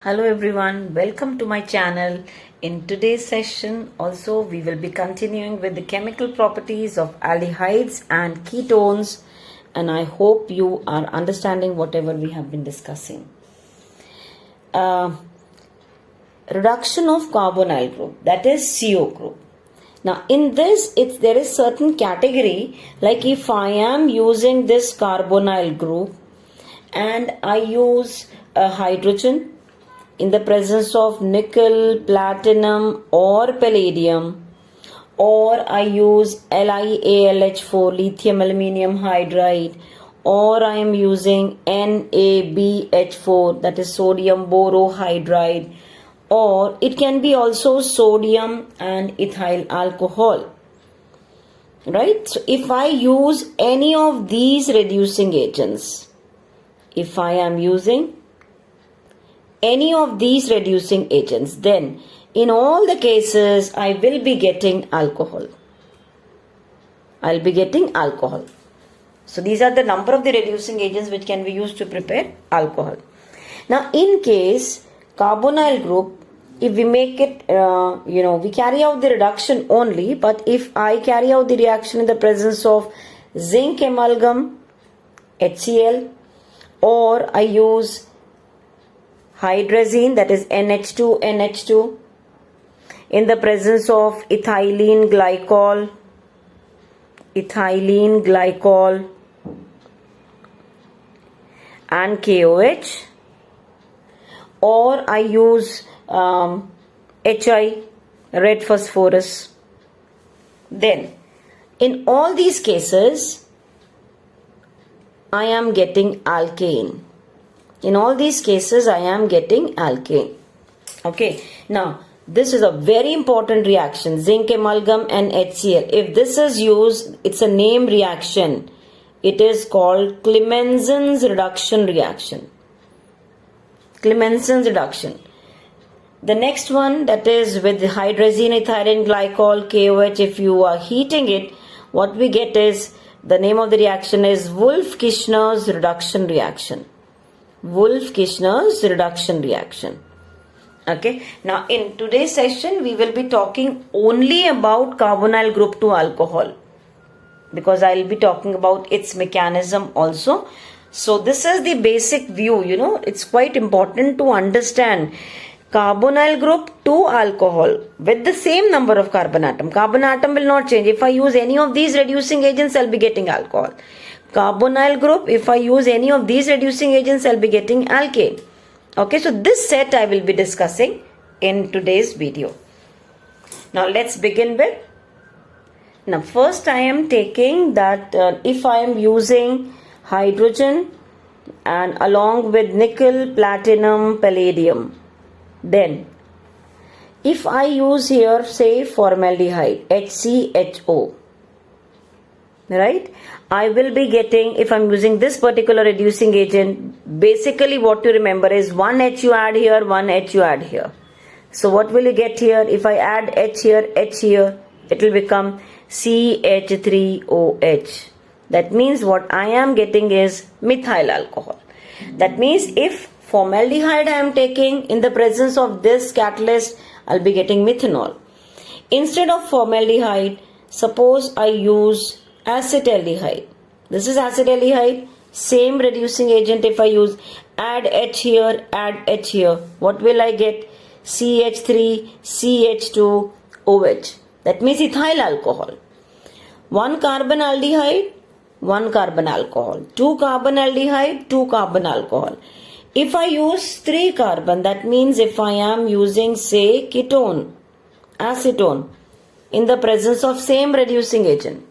Hello everyone, welcome to my channel. In today's session also we will be continuing with the chemical properties of aldehydes and ketones, and I hope you are understanding whatever we have been discussing. Reduction of carbonyl group, that is CO group. Now in this there is certain category, like if I am using this carbonyl group and I use a hydrogen in the presence of nickel, platinum or palladium, or I use LiAlH4, lithium aluminium hydride, or I am using NaBH4, that is sodium borohydride, or it can be also sodium and ethyl alcohol. Right? So if I use any of these reducing agents, if I am using any of these reducing agents, then in all the cases I will be getting alcohol. I'll be getting alcohol. So these are the number of the reducing agents which can be used to prepare alcohol. Now in case carbonyl group, if we make it, we carry out the reduction only, but if I carry out the reaction in the presence of zinc amalgam, HCl, or I use hydrazine, that is NH2 in the presence of ethylene glycol and KOH, or I use HI, red phosphorus, then in all these cases I am getting alkane. In all these cases, I am getting alkane. Okay. Now, this is a very important reaction, zinc amalgam and HCl. If this is used, it's a name reaction. It is called Clemmensen's reduction reaction. Clemmensen's reduction. The next one, that is with the hydrazine, ethylene glycol, KOH, if you are heating it, what we get is, the name of the reaction is Wolff-Kishner's reduction reaction. Wolff-Kishner's reduction reaction. Okay. Now in today's session we will be talking only about carbonyl group 2 alcohol, because I will be talking about its mechanism also. So this is the basic view, it's quite important to understand carbonyl group 2 alcohol with the same number of carbon atom. Carbon atom will not change. If I use any of these reducing agents, I'll be getting alcohol. Carbonyl group, if I use any of these reducing agents, I'll be getting alkane. Okay, so this set I will be discussing in today's video. Now let's begin with. Now first I am taking that if I am using hydrogen and along with nickel, platinum, palladium, then if I use here say formaldehyde, HCHO, right, I will be getting, if I'm using this particular reducing agent, basically what you remember is one H you add here, one H you add here. So what will you get here? If I add H here, it will become CH3OH. That means what I am getting is methyl alcohol. That means if formaldehyde I am taking in the presence of this catalyst, I'll be getting methanol. Instead of formaldehyde, suppose I use acetaldehyde. This is acetaldehyde, same reducing agent. If I use add H here, what will I get? CH3, CH2OH. That means ethyl alcohol. 1 carbon aldehyde, 1 carbon alcohol. 2 carbon aldehyde, 2 carbon alcohol. If I use 3 carbon, that means if I am using say ketone, acetone, in the presence of same reducing agent,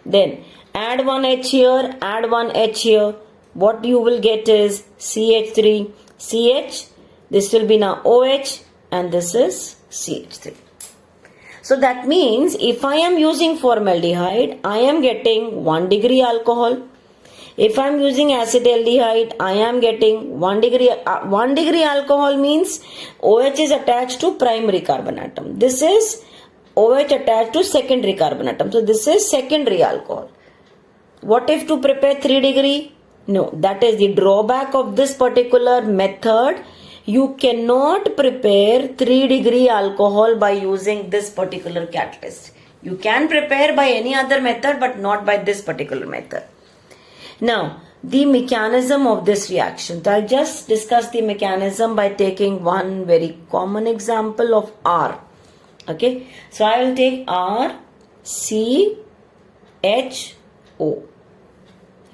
then add 1 H here, add 1 H here. What you will get is CH3, CH. This will be now OH and this is CH3. So that means if I am using formaldehyde, I am getting 1 degree alcohol. If I am using acetaldehyde, I am getting 1 degree. 1 degree alcohol means OH is attached to primary carbon atom. This is OH attached to secondary carbon atom. So this is secondary alcohol. What if to prepare 3 degree? No, that is the drawback of this particular method. You cannot prepare 3-degree alcohol by using this particular catalyst. You can prepare by any other method, but not by this particular method. Now, the mechanism of this reaction. So I'll just discuss the mechanism by taking one very common example of R. Okay, so I will take R, C, H, O.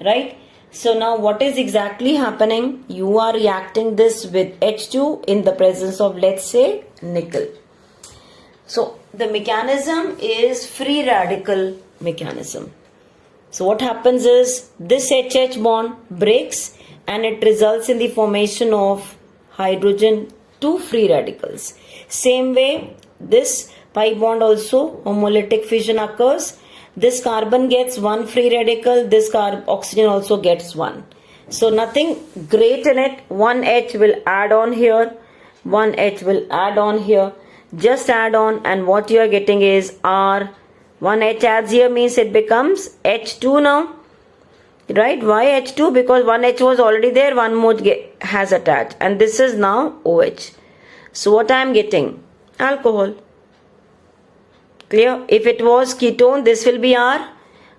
Right? So now what is exactly happening? You are reacting this with H2 in the presence of, let's say, nickel. So the mechanism is free radical mechanism. So what happens is this HH bond breaks and it results in the formation of hydrogen 2 free radicals. Same way, this pi bond also homolytic fission occurs. This carbon gets 1 free radical, this oxygen also gets 1. So nothing great in it. 1H will add on here, 1H will add on here. Just add on, and what you are getting is R. 1H adds here means it becomes H2 now. Right? Why H2? Because 1H was already there, one more has attached. And this is now OH. So what I am getting? Alcohol. Clear? If it was ketone, this will be R.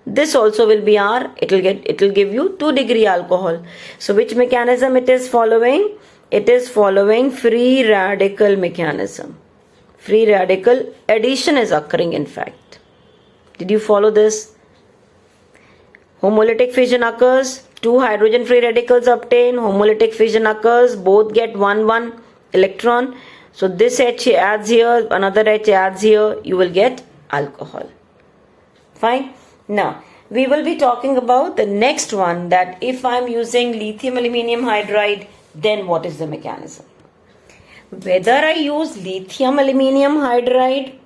This also will be R. It will give you 2-degree alcohol. So which mechanism it is following? It is following free radical mechanism. Free radical addition is occurring, in fact. Did you follow this? Homolytic fission occurs, 2 hydrogen free radicals obtain, homolytic fission occurs, both get 1 electron. So this H adds here, another H adds here, you will get alcohol. Fine. Now, we will be talking about the next one, that if I am using lithium aluminium hydride, then what is the mechanism? Whether I use lithium aluminium hydride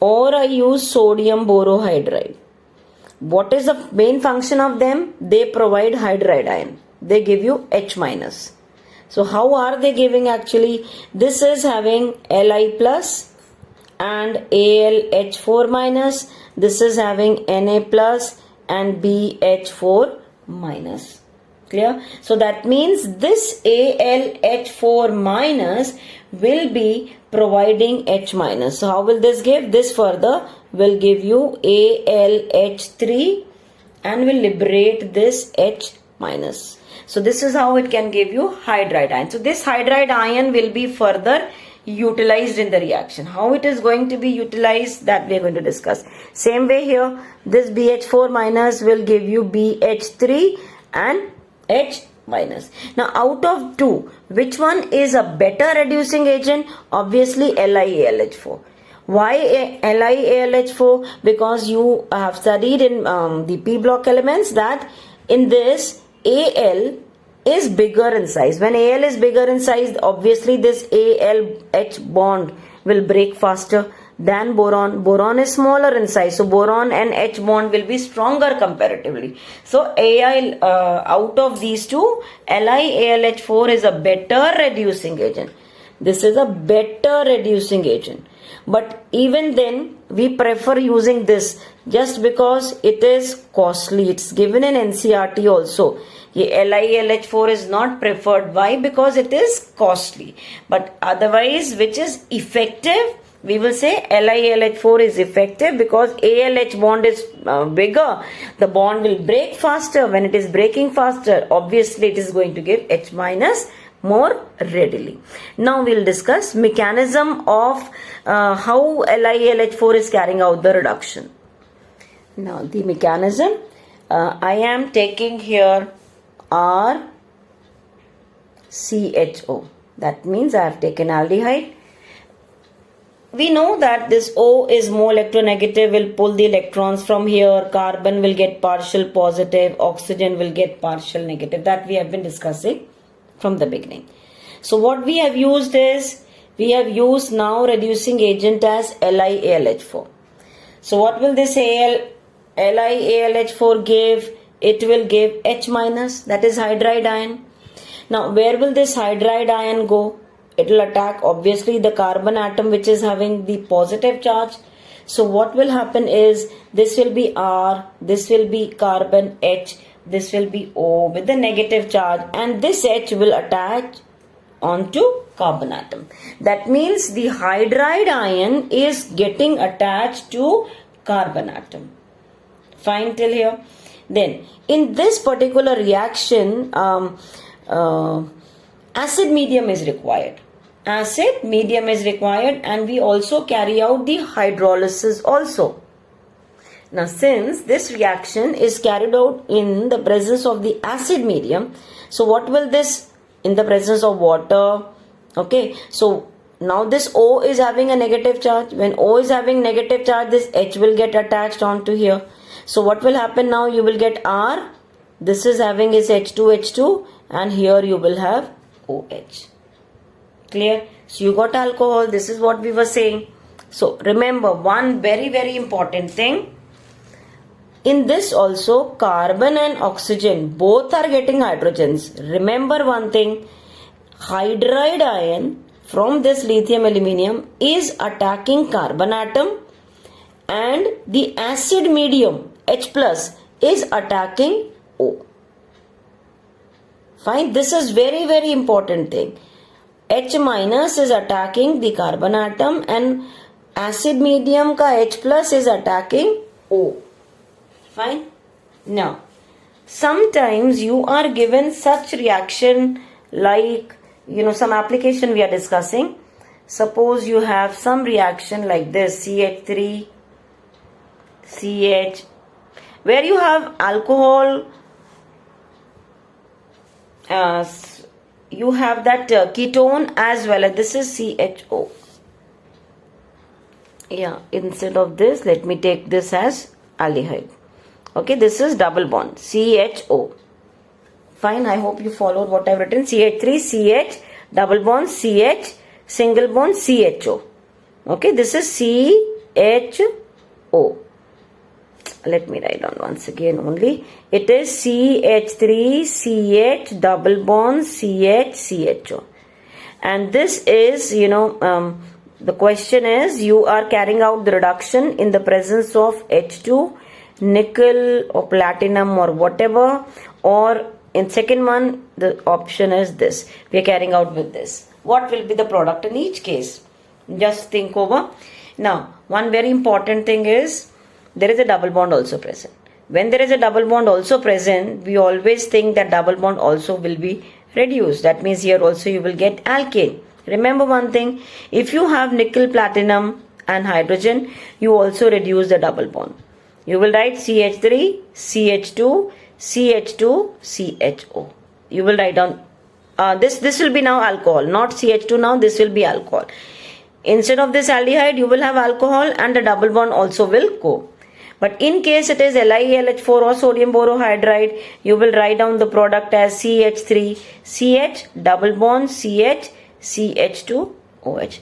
or I use sodium borohydride, what is the main function of them? They provide hydride ion. They give you H minus. So how are they giving actually? This is having Li plus and AlH4 minus. This is having Na plus and BH4 minus. Clear? So that means this AlH4 minus will be providing H minus. So how will this give? This further will give you AlH3 and will liberate this H minus. So this is how it can give you hydride ion. So this hydride ion will be further utilized in the reaction. How it is going to be utilized, that we are going to discuss. Same way here, this BH4 minus will give you BH3 and H minus. Now out of two, which one is a better reducing agent? Obviously LiAlH4. Why LiAlH4? Because you have studied in the P block elements that in this Al is bigger in size. When Al is bigger in size, obviously this AlH bond will break faster than boron. Boron is smaller in size, so boron and H bond will be stronger comparatively. So out of these two, LiAlH4 is a better reducing agent. This is a better reducing agent. But even then, we prefer using this just because it is costly. It's given in NCERT also. LiAlH4 is not preferred. Why? Because it is costly. But otherwise, which is effective, we will say LiAlH4 is effective because AlH bond is bigger. The bond will break faster. When it is breaking faster, obviously it is going to give H minus more readily. Now we will discuss mechanism of how LiAlH4 is carrying out the reduction. Now the mechanism, I am taking here RCHO. That means I have taken aldehyde. We know that this O is more electronegative, will pull the electrons from here. Carbon will get partial positive, oxygen will get partial negative. That we have been discussing from the beginning. So what we have used is, we have used now reducing agent as LiAlH4. So what will this LiAlH4 give? It will give H minus, that is hydride ion. Now where will this hydride ion go? It will attack obviously the carbon atom which is having the positive charge. So what will happen is, this will be R, this will be carbon H, This will be O with the negative charge, and this H will attach onto carbon atom. That means the hydride ion is getting attached to carbon atom. Fine till here. Then in this particular reaction, acid medium is required. Acid medium is required, and we also carry out the hydrolysis also. Now, since this reaction is carried out in the presence of the acid medium, so what will this in the presence of water? Okay, so now this O is having a negative charge. When O is having negative charge, this H will get attached onto here. So what will happen now? You will get R. This is having is H2, and here you will have OH. Clear? So you got alcohol. This is what we were saying. So remember one very, very important thing. In this also, carbon and oxygen both are getting hydrogens. Remember one thing, hydride ion from this lithium aluminium is attacking carbon atom, and the acid medium H plus is attacking O. Fine, this is very, very important thing. H minus is attacking the carbon atom, and acid medium ka H plus is attacking O. Fine. Now, sometimes you are given such reaction like, some application we are discussing. Suppose you have some reaction like this, CH3, CH, where you have alcohol, you have that ketone as well, and this is CHO. Yeah, instead of this, let me take this as aldehyde. Okay, this is double bond, CHO. Fine, I hope you followed what I've written. CH3, CH, double bond, CH, single bond, CHO. Okay, this is CHO. Let me write down once again only. It is CH3, CH, double bond, CH, CHO. And this is, the question is, you are carrying out the reduction in the presence of H2, nickel or platinum or whatever, or in second one the option is this, we are carrying out with this. What will be the product in each case? Just think over. Now, one very important thing is there is a double bond also present. When there is a double bond also present, we always think that double bond also will be reduced. That means here also you will get alkane. Remember one thing, if you have nickel, platinum and hydrogen, you also reduce the double bond. You will write CH3, CH2, CH2, CHO. You will write down, this will be now alcohol, not CH2 now, this will be alcohol. Instead of this aldehyde, you will have alcohol and the double bond also will go. But in case it is LiAlH4 or sodium borohydride, you will write down the product as CH3, CH, double bond, CH, CH2, OH.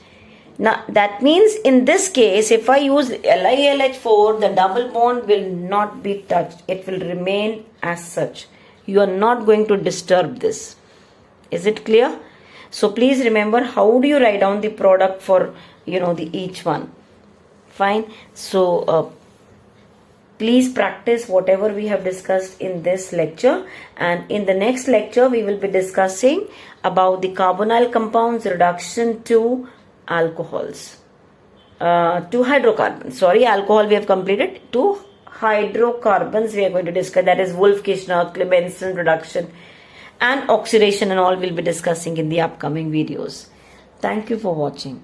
Now that means in this case, if I use LiAlH4, the double bond will not be touched. It will remain as such. You are not going to disturb this. Is it clear? So please remember, how do you write down the product for, the each one. Fine. So please practice whatever we have discussed in this lecture, and in the next lecture we will be discussing about the carbonyl compounds reduction to alcohols, to hydrocarbons. Sorry, alcohol we have completed. To hydrocarbons we are going to discuss, that is Wolff-Kishner, Clemmensen reduction and oxidation, and all we'll be discussing in the upcoming videos. Thank you for watching.